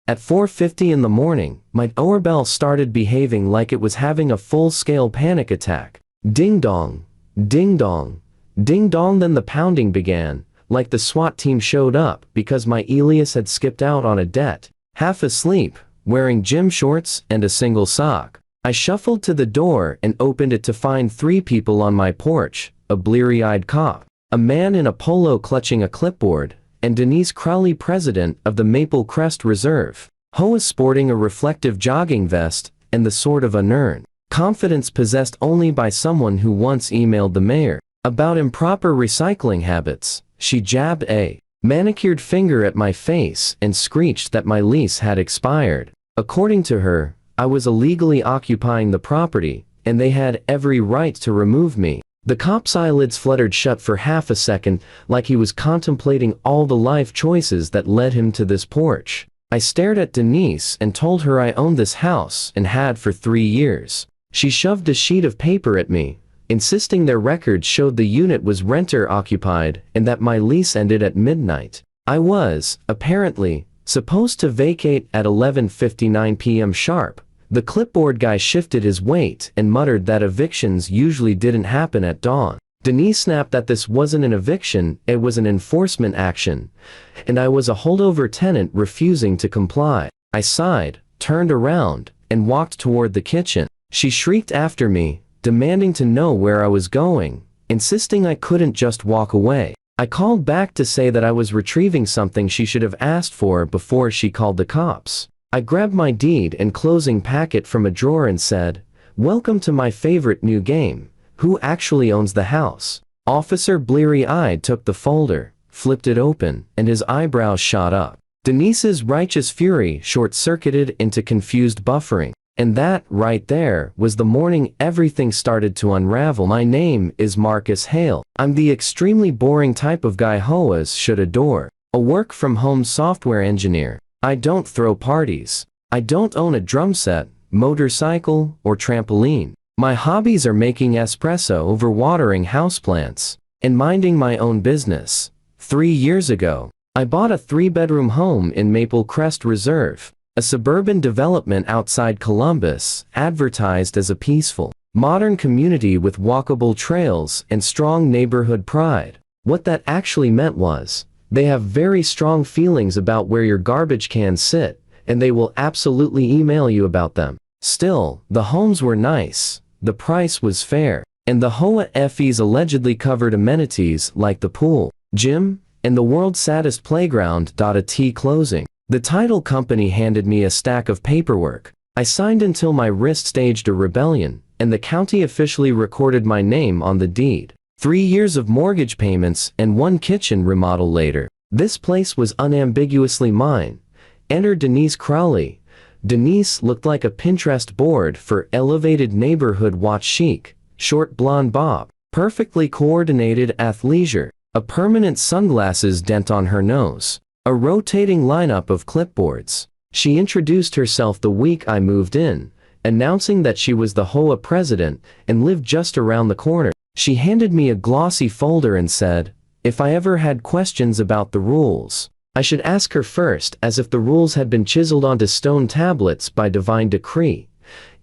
At 4:50 in the morning, my doorbell started behaving like it was having a full-scale panic attack. Ding dong, ding dong, ding dong. Then the pounding began, like the SWAT team showed up because my Elias had skipped out on a debt, half asleep, wearing gym shorts and a single sock. I shuffled to the door and opened it to find 3 people on my porch, a bleary-eyed cop, a man in a polo clutching a clipboard, and Denise Crowley, president of the Maple Crest Reserve, HOA, sporting a reflective jogging vest and the sword of a nerd. Confidence possessed only by someone who once emailed the mayor about improper recycling habits. She jabbed a manicured finger at my face and screeched that my lease had expired. According to her, I was illegally occupying the property, and they had every right to remove me. The cop's eyelids fluttered shut for half a second, like he was contemplating all the life choices that led him to this porch. I stared at Denise and told her I owned this house and had for 3 years. She shoved a sheet of paper at me, insisting their records showed the unit was renter occupied and that my lease ended at midnight. I was, apparently, supposed to vacate at 11:59 p.m. sharp. The clipboard guy shifted his weight and muttered that evictions usually didn't happen at dawn. Denise snapped that this wasn't an eviction, it was an enforcement action, and I was a holdover tenant refusing to comply. I sighed, turned around, and walked toward the kitchen. She shrieked after me, demanding to know where I was going, insisting I couldn't just walk away. I called back to say that I was retrieving something she should have asked for before she called the cops. I grabbed my deed and closing packet from a drawer and said, "Welcome to my favorite new game. Who actually owns the house?" Officer bleary-eyed took the folder, flipped it open, and his eyebrows shot up. Denise's righteous fury short-circuited into confused buffering. And that, right there, was the morning everything started to unravel. My name is Marcus Hale. I'm the extremely boring type of guy HOAs should adore. A work-from-home software engineer. I don't throw parties. I don't own a drum set, motorcycle, or trampoline. My hobbies are making espresso over watering houseplants and minding my own business. 3 years ago, I bought a 3-bedroom home in Maple Crest Reserve, a suburban development outside Columbus, advertised as a peaceful, modern community with walkable trails and strong neighborhood pride. What that actually meant was, they have very strong feelings about where your garbage cans sit, and they will absolutely email you about them. Still, the homes were nice, the price was fair, and the HOA fees allegedly covered amenities like the pool, gym, and the world's saddest playground. Closing. The title company handed me a stack of paperwork. I signed until my wrist staged a rebellion, and the county officially recorded my name on the deed. 3 years of mortgage payments and 1 kitchen remodel later, this place was unambiguously mine. Enter Denise Crowley. Denise looked like a Pinterest board for elevated neighborhood watch chic. Short blonde bob, perfectly coordinated athleisure, a permanent sunglasses dent on her nose, a rotating lineup of clipboards. She introduced herself the week I moved in, announcing that she was the HOA president and lived just around the corner. She handed me a glossy folder and said, if I ever had questions about the rules, I should ask her first, as if the rules had been chiseled onto stone tablets by divine decree.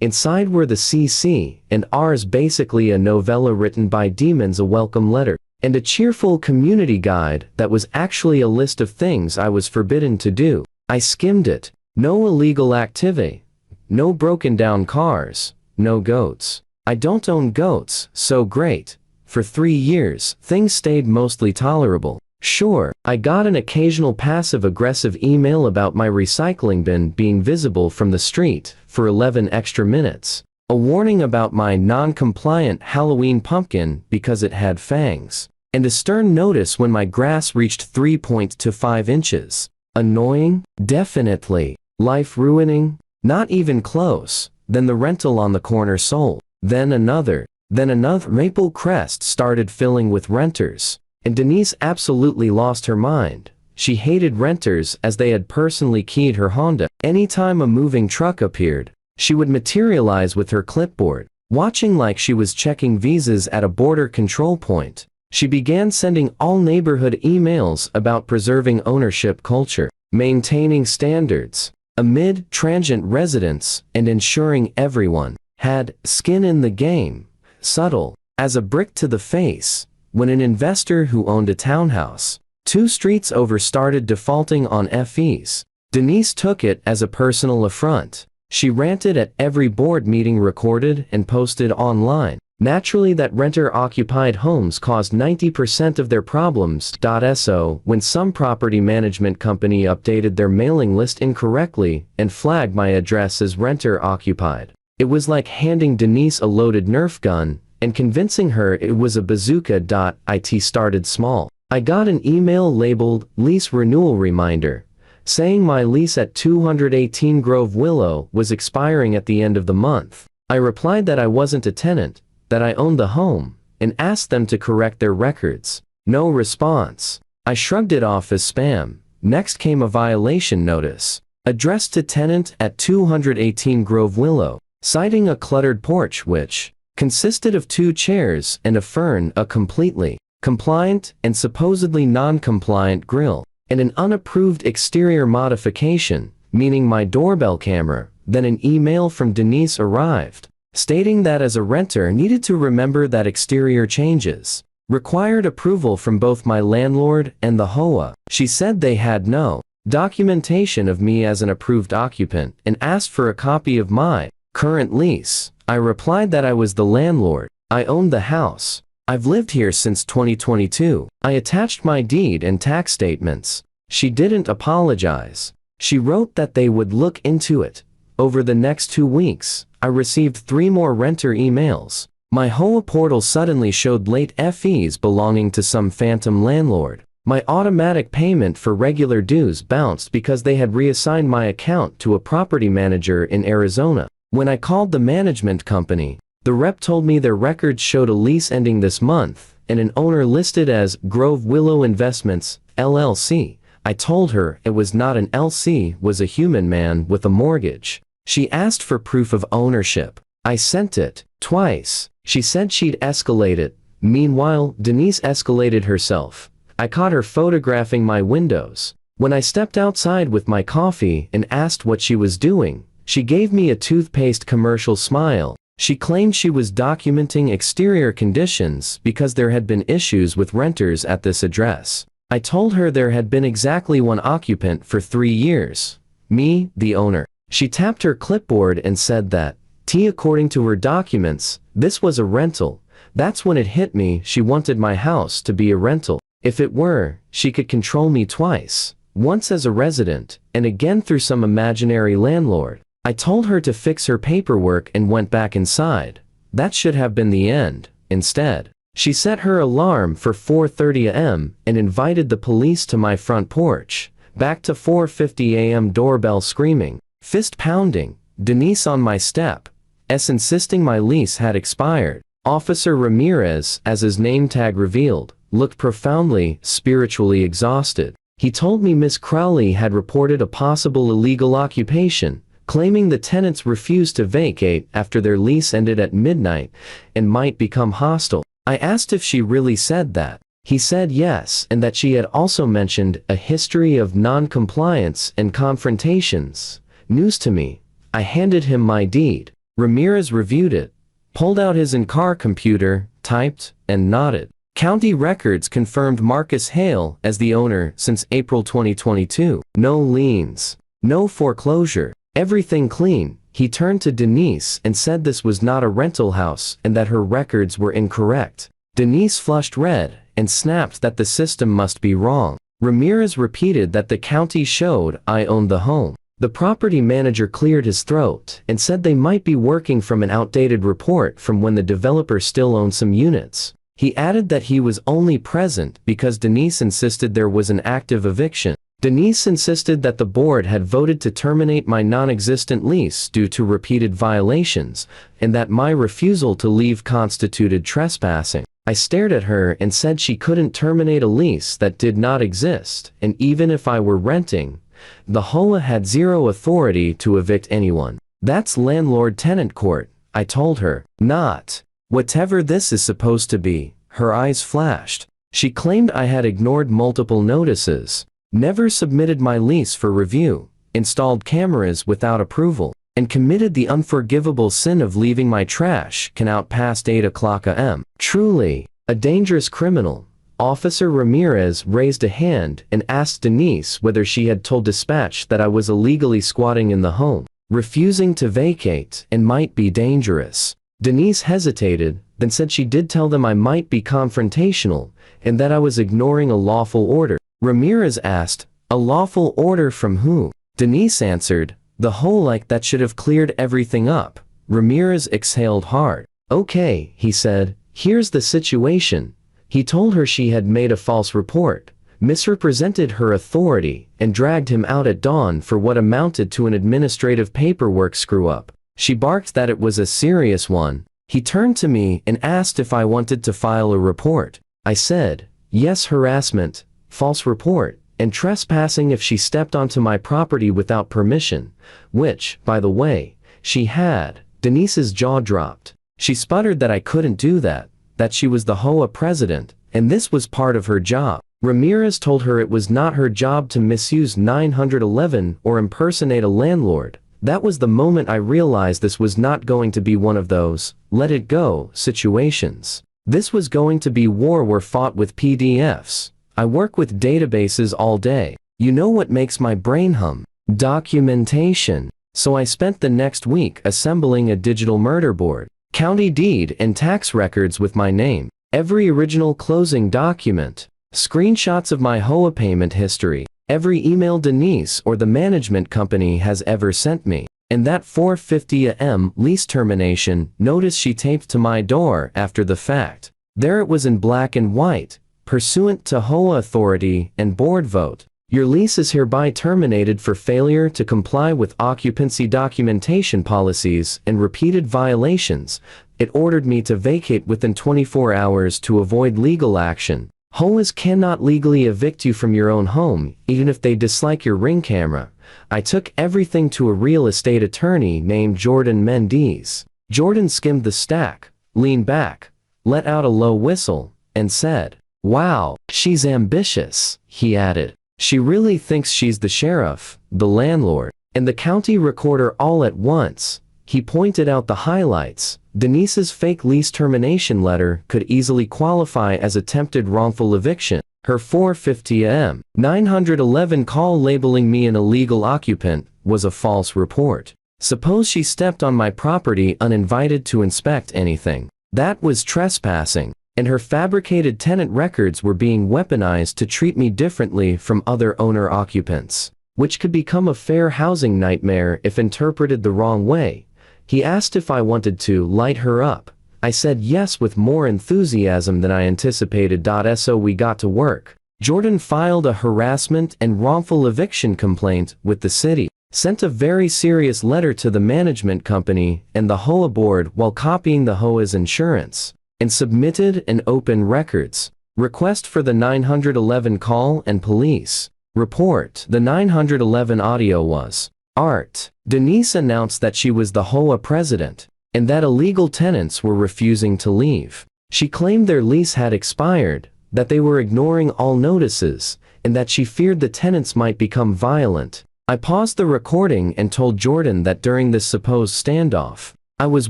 Inside were the CC and R's, basically a novella written by demons, a welcome letter, and a cheerful community guide that was actually a list of things I was forbidden to do. I skimmed it. No illegal activity. No broken down cars. No goats. I don't own goats, so great. For 3 years, things stayed mostly tolerable. Sure, I got an occasional passive-aggressive email about my recycling bin being visible from the street for 11 extra minutes. A warning about my non-compliant Halloween pumpkin because it had fangs. And a stern notice when my grass reached 3.25 inches. Annoying? Definitely. Life-ruining? Not even close. Then the rental on the corner sold. Then another. Maple Crest started filling with renters. And Denise absolutely lost her mind. She hated renters as they had personally keyed her Honda. Anytime a moving truck appeared, she would materialize with her clipboard, watching like she was checking visas at a border control point. She began sending all neighborhood emails about preserving ownership culture, maintaining standards, amid transient residents and ensuring everyone had skin in the game, subtle as a brick to the face, when an investor who owned a townhouse 2 streets over started defaulting on fees. Denise took it as a personal affront. She ranted at every board meeting recorded and posted online. Naturally, that renter-occupied homes caused 90% of their problems. So, when some property management company updated their mailing list incorrectly and flagged my address as renter-occupied, it was like handing Denise a loaded Nerf gun and convincing her it was a bazooka. It started small. I got an email labeled Lease Renewal Reminder, saying my lease at 218 Grove Willow was expiring at the end of the month. I replied that I wasn't a tenant, that I owned the home, and asked them to correct their records. No response. I shrugged it off as spam. Next came a violation notice, addressed to tenant at 218 Grove Willow, citing a cluttered porch which consisted of 2 chairs and a fern, a completely compliant and supposedly non-compliant grill, and an unapproved exterior modification, meaning my doorbell camera. Then an email from Denise arrived, stating that as a renter needed to remember that exterior changes required approval from both my landlord and the HOA. She said they had no documentation of me as an approved occupant and asked for a copy of my current lease. I replied that I was the landlord. I owned the house. I've lived here since 2022. I attached my deed and tax statements. She didn't apologize. She wrote that they would look into it. Over the next 2 weeks, I received 3 more renter emails. My HOA portal suddenly showed late fees belonging to some phantom landlord. My automatic payment for regular dues bounced because they had reassigned my account to a property manager in Arizona. When I called the management company, the rep told me their records showed a lease ending this month and an owner listed as Grove Willow Investments, LLC. I told her it was not an LC, was a human man with a mortgage. She asked for proof of ownership. I sent it twice. She said she'd escalate it. Meanwhile, Denise escalated herself. I caught her photographing my windows. When I stepped outside with my coffee and asked what she was doing, she gave me a toothpaste commercial smile. She claimed she was documenting exterior conditions because there had been issues with renters at this address. I told her there had been exactly 1 occupant for 3 years. Me, the owner. She tapped her clipboard and said that, according to her documents, this was a rental. That's when it hit me. She wanted my house to be a rental. If it were, she could control me twice. Once as a resident, and again through some imaginary landlord. I told her to fix her paperwork and went back inside. That should have been the end. Instead, she set her alarm for 4:30 a.m. and invited the police to my front porch. Back to 4:50 a.m. doorbell screaming, fist pounding, Denise on my step, insisting my lease had expired. Officer Ramirez, as his name tag revealed, looked profoundly, spiritually exhausted. He told me Miss Crowley had reported a possible illegal occupation, claiming the tenants refused to vacate after their lease ended at midnight and might become hostile. I asked if she really said that. He said yes, and that she had also mentioned a history of non-compliance and confrontations. News to me. I handed him my deed. Ramirez reviewed it, pulled out his in-car computer, typed, and nodded. County records confirmed Marcus Hale as the owner since April 2022. No liens. No foreclosure. Everything clean. He turned to Denise and said this was not a rental house and that her records were incorrect. Denise flushed red and snapped that the system must be wrong. Ramirez repeated that the county showed I owned the home. The property manager cleared his throat and said they might be working from an outdated report from when the developer still owned some units. He added that he was only present because Denise insisted there was an active eviction. Denise insisted that the board had voted to terminate my non-existent lease due to repeated violations, and that my refusal to leave constituted trespassing. I stared at her and said she couldn't terminate a lease that did not exist, and even if I were renting, the HOA had zero authority to evict anyone. That's landlord-tenant court, I told her. Not whatever this is supposed to be. Her eyes flashed. She claimed I had ignored multiple notices, never submitted my lease for review, installed cameras without approval, and committed the unforgivable sin of leaving my trash can out past 8 o'clock a.m. Truly, a dangerous criminal. Officer Ramirez raised a hand and asked Denise whether she had told dispatch that I was illegally squatting in the home, refusing to vacate, and might be dangerous. Denise hesitated, then said she did tell them I might be confrontational, and that I was ignoring a lawful order. Ramirez asked, "A lawful order from who?" Denise answered, "The whole like that should have cleared everything up." Ramirez exhaled hard. "Okay," he said, "here's the situation." He told her she had made a false report, misrepresented her authority, and dragged him out at dawn for what amounted to an administrative paperwork screw-up. She barked that it was a serious one. He turned to me and asked if I wanted to file a report. I said, yes, harassment, false report, and trespassing if she stepped onto my property without permission, which, by the way, she had. Denise's jaw dropped. She sputtered that I couldn't do that she was the HOA president, and this was part of her job. Ramirez told her it was not her job to misuse 911 or impersonate a landlord. That was the moment I realized this was not going to be one of those let it go situations. This was going to be war we're fought with PDFs. I work with databases all day. You know what makes my brain hum? Documentation. So I spent the next week assembling a digital murder board, county deed and tax records with my name, every original closing document, screenshots of my HOA payment history, every email Denise or the management company has ever sent me, and that 4:50 a.m. lease termination notice she taped to my door after the fact. There it was in black and white, pursuant to HOA authority and board vote. Your lease is hereby terminated for failure to comply with occupancy documentation policies and repeated violations. It ordered me to vacate within 24 hours to avoid legal action. HOAs cannot legally evict you from your own home, even if they dislike your Ring camera. I took everything to a real estate attorney named Jordan Mendez. Jordan skimmed the stack, leaned back, let out a low whistle, and said, "Wow, she's ambitious," he added. "She really thinks she's the sheriff, the landlord, and the county recorder all at once." He pointed out the highlights. Denise's fake lease termination letter could easily qualify as attempted wrongful eviction. Her 4:50 a.m. 911 call labeling me an illegal occupant was a false report. Suppose she stepped on my property uninvited to inspect anything. That was trespassing, and her fabricated tenant records were being weaponized to treat me differently from other owner-occupants, which could become a fair housing nightmare if interpreted the wrong way. He asked if I wanted to light her up. I said yes with more enthusiasm than I anticipated. So we got to work. Jordan filed a harassment and wrongful eviction complaint with the city, sent a very serious letter to the management company and the HOA board while copying the HOA's insurance, and submitted an open records request for the 911 call and police report. The 911 audio was art. Denise announced that she was the HOA president, and that illegal tenants were refusing to leave. She claimed their lease had expired, that they were ignoring all notices, and that she feared the tenants might become violent. I paused the recording and told Jordan that during this supposed standoff, I was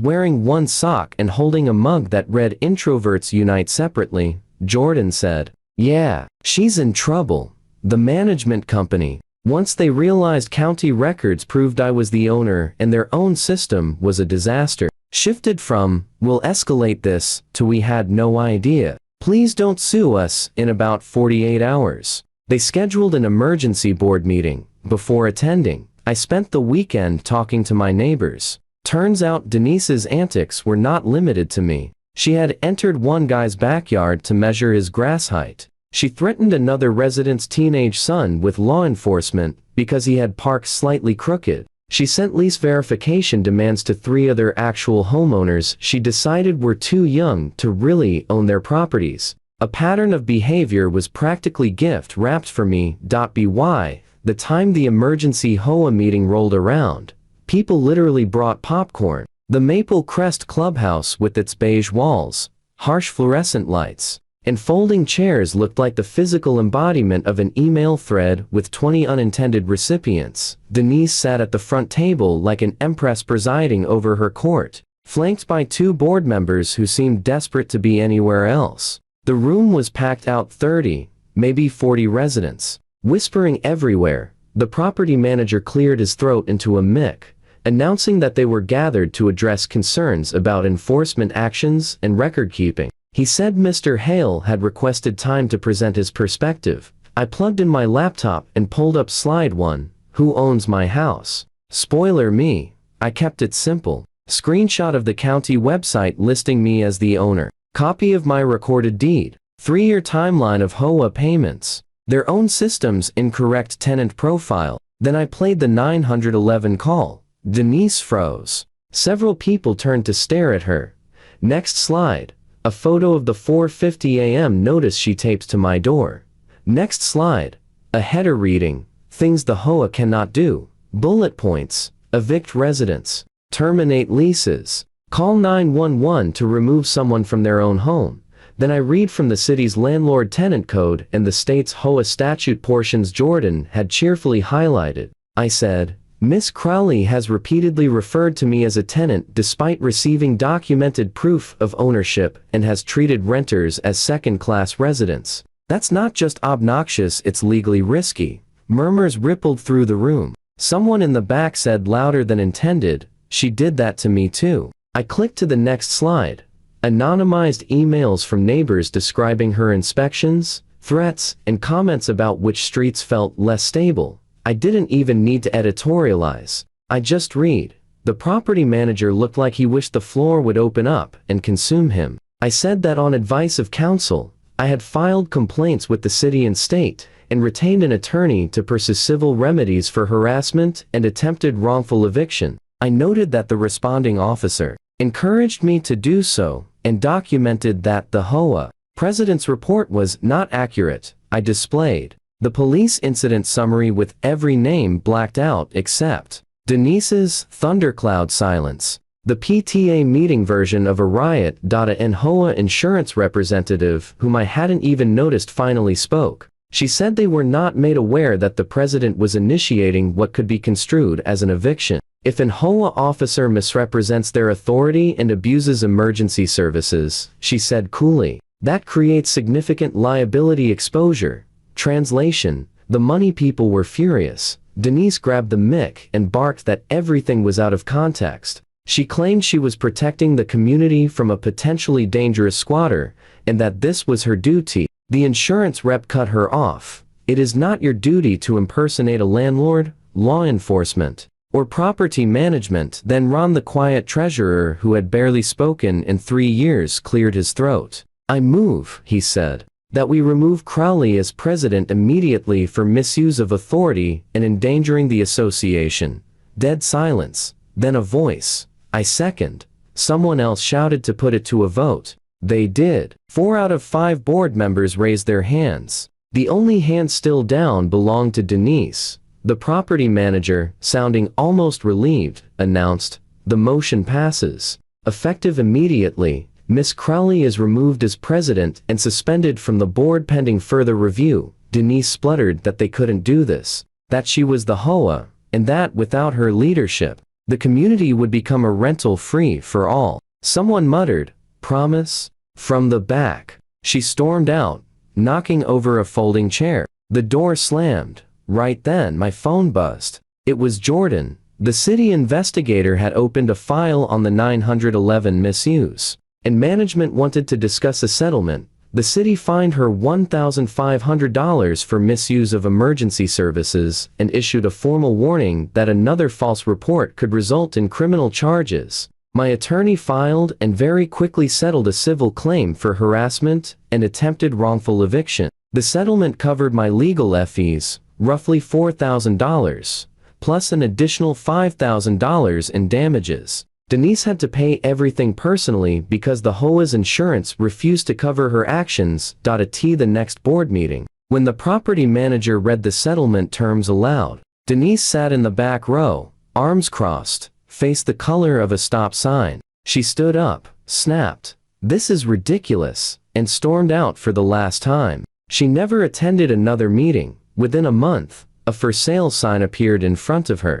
wearing one sock and holding a mug that read "Introverts Unite Separately." Jordan said, "Yeah, she's in trouble." The management company, once they realized county records proved I was the owner and their own system was a disaster, shifted from, "We'll escalate this," to "We had no idea. Please don't sue us," in about 48 hours. They scheduled an emergency board meeting. Before attending, I spent the weekend talking to my neighbors. Turns out Denise's antics were not limited to me. She had entered one guy's backyard to measure his grass height. She threatened another resident's teenage son with law enforcement because he had parked slightly crooked. She sent lease verification demands to 3 other actual homeowners she decided were too young to really own their properties. A pattern of behavior was practically gift wrapped for me. By the time the emergency HOA meeting rolled around, people literally brought popcorn. The Maple Crest clubhouse with its beige walls, harsh fluorescent lights, and folding chairs looked like the physical embodiment of an email thread with 20 unintended recipients. Denise sat at the front table like an empress presiding over her court, flanked by 2 board members who seemed desperate to be anywhere else. The room was packed out 30, maybe 40 residents. Whispering everywhere, the property manager cleared his throat into a mic, announcing that they were gathered to address concerns about enforcement actions and record-keeping. He said Mr. Hale had requested time to present his perspective. I plugged in my laptop and pulled up slide 1, who owns my house? Spoiler me. I kept it simple. Screenshot of the county website listing me as the owner. Copy of my recorded deed. 3-year timeline of HOA payments. Their own system's incorrect tenant profile. Then I played the 911 call. Denise froze. Several people turned to stare at her. Next slide. A photo of the 4:50 a.m. notice she taped to my door. Next slide. A header reading, things the HOA cannot do. Bullet points, evict residents, terminate leases, call 911 to remove someone from their own home. Then I read from the city's landlord-tenant code and the state's HOA statute portions Jordan had cheerfully highlighted. I said, Miss Crowley has repeatedly referred to me as a tenant despite receiving documented proof of ownership and has treated renters as second-class residents. That's not just obnoxious, it's legally risky. Murmurs rippled through the room. Someone in the back said louder than intended, she did that to me too. I clicked to the next slide. Anonymized emails from neighbors describing her inspections, threats, and comments about which streets felt less stable. I didn't even need to editorialize. I just read. The property manager looked like he wished the floor would open up and consume him. I said that on advice of counsel, I had filed complaints with the city and state, and retained an attorney to pursue civil remedies for harassment and attempted wrongful eviction. I noted that the responding officer encouraged me to do so, and documented that the HOA president's report was not accurate. I displayed the police incident summary with every name blacked out except Denise's thundercloud silence. The PTA meeting version of a riot. An HOA insurance representative whom I hadn't even noticed finally spoke. She said they were not made aware that the president was initiating what could be construed as an eviction. If an HOA officer misrepresents their authority and abuses emergency services, she said coolly, that creates significant liability exposure. Translation, the money people were furious. Denise grabbed the mic and barked that everything was out of context. She claimed she was protecting the community from a potentially dangerous squatter, and that this was her duty. The insurance rep cut her off. It is not your duty to impersonate a landlord, law enforcement, or property management. Then Ron, the quiet treasurer who had barely spoken in 3 years, cleared his throat. I move, he said, that we remove Crowley as president immediately for misuse of authority and endangering the association. Dead silence. Then a voice. I second. Someone else shouted to put it to a vote. They did. 4 out of 5 board members raised their hands. The only hand still down belonged to Denise. The property manager, sounding almost relieved, announced, the motion passes. Effective immediately, Miss Crowley is removed as president and suspended from the board pending further review. Denise spluttered that they couldn't do this, that she was the HOA, and that without her leadership, the community would become a rental free for all. Someone muttered, promise? From the back. She stormed out, knocking over a folding chair. The door slammed. Right then my phone buzzed. It was Jordan. The city investigator had opened a file on the 911 misuse, and management wanted to discuss a settlement. The city fined her $1,500 for misuse of emergency services and issued a formal warning that another false report could result in criminal charges. My attorney filed and very quickly settled a civil claim for harassment and attempted wrongful eviction. The settlement covered my legal fees, roughly $4,000, plus an additional $5,000 in damages. Denise had to pay everything personally because the HOA's insurance refused to cover her actions. At the next board meeting, when the property manager read the settlement terms aloud, Denise sat in the back row, arms crossed, face the color of a stop sign. She stood up, snapped, "This is ridiculous. and stormed out for the last time. She never attended another meeting. Within a month, a for sale sign appeared in front of her.